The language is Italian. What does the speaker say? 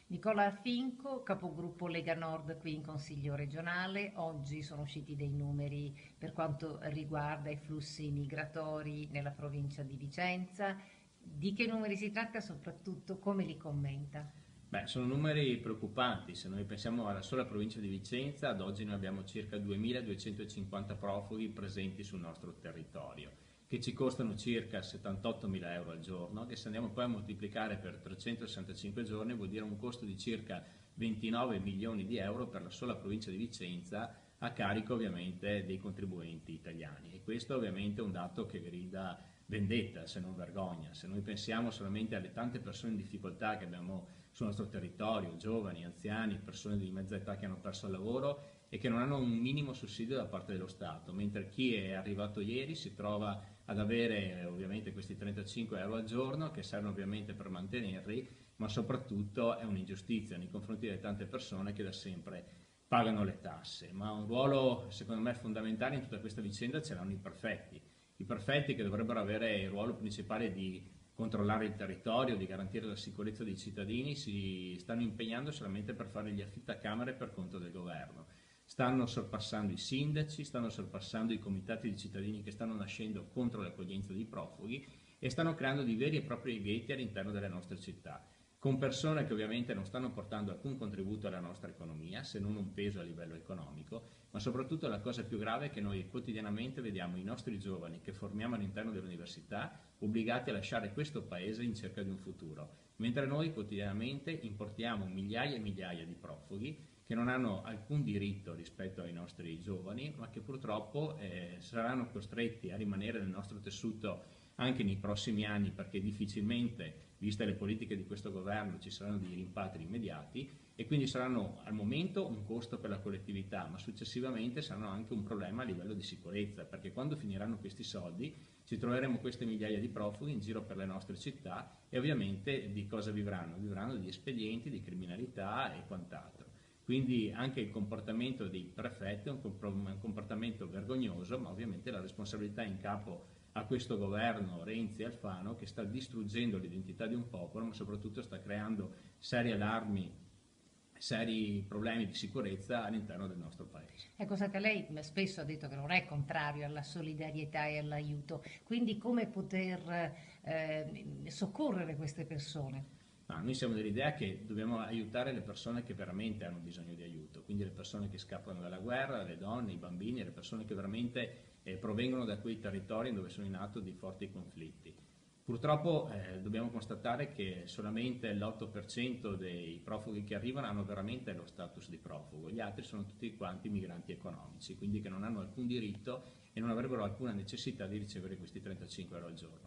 Nicola Finco, capogruppo Lega Nord qui in Consiglio regionale. Oggi sono usciti dei numeri per quanto riguarda i flussi migratori nella provincia di Vicenza. Di che numeri si tratta e soprattutto come li commenta? Beh, sono numeri preoccupanti. Se noi pensiamo alla sola provincia di Vicenza, ad oggi noi abbiamo circa 2250 profughi presenti sul nostro territorio, che ci costano circa 78 mila euro al giorno, che se andiamo poi a moltiplicare per 365 giorni vuol dire un costo di circa 29 milioni di euro per la sola provincia di Vicenza, a carico ovviamente dei contribuenti italiani. E questo ovviamente è un dato che grida vendetta, se non vergogna. Se noi pensiamo solamente alle tante persone in difficoltà che abbiamo sul nostro territorio, giovani, anziani, persone di mezza età che hanno perso il lavoro e che non hanno un minimo sussidio da parte dello Stato, mentre chi è arrivato ieri si trova ad avere ovviamente questi 35 euro al giorno che servono ovviamente per mantenerli, ma soprattutto è un'ingiustizia nei confronti delle tante persone che da sempre pagano le tasse. Ma un ruolo secondo me fondamentale in tutta questa vicenda ce l'hanno i perfetti che dovrebbero avere il ruolo principale di controllare il territorio, di garantire la sicurezza dei cittadini, si stanno impegnando solamente per fare gli affittacamere per conto del governo. Stanno sorpassando i sindaci, stanno sorpassando i comitati di cittadini che stanno nascendo contro l'accoglienza dei profughi e stanno creando dei veri e propri ghetti all'interno delle nostre città, con persone che ovviamente non stanno portando alcun contributo alla nostra economia, se non un peso a livello economico, ma soprattutto la cosa più grave è che noi quotidianamente vediamo i nostri giovani che formiamo all'interno dell'università obbligati a lasciare questo paese in cerca di un futuro, mentre noi quotidianamente importiamo migliaia e migliaia di profughi che non hanno alcun diritto rispetto ai nostri giovani, ma che purtroppo saranno costretti a rimanere nel nostro tessuto anche nei prossimi anni perché difficilmente, viste le politiche di questo governo, ci saranno dei rimpatri immediati e quindi saranno al momento un costo per la collettività, ma successivamente saranno anche un problema a livello di sicurezza, perché quando finiranno questi soldi ci troveremo queste migliaia di profughi in giro per le nostre città e ovviamente di cosa vivranno? Vivranno di espedienti, di criminalità e quant'altro. Quindi anche il comportamento dei prefetti è un comportamento vergognoso, ma ovviamente la responsabilità è in capo a questo governo Renzi e Alfano che sta distruggendo l'identità di un popolo, ma soprattutto sta creando seri allarmi, seri problemi di sicurezza all'interno del nostro paese. Ecco, senta, lei spesso ha detto che non è contrario alla solidarietà e all'aiuto, quindi come poter soccorrere queste persone? Ma noi siamo dell'idea che dobbiamo aiutare le persone che veramente hanno bisogno di aiuto, quindi le persone che scappano dalla guerra, le donne, i bambini, le persone che veramente provengono da quei territori dove sono in atto dei forti conflitti. Purtroppo dobbiamo constatare che solamente l'8% dei profughi che arrivano hanno veramente lo status di profugo, gli altri sono tutti quanti migranti economici, quindi che non hanno alcun diritto e non avrebbero alcuna necessità di ricevere questi 35 euro al giorno.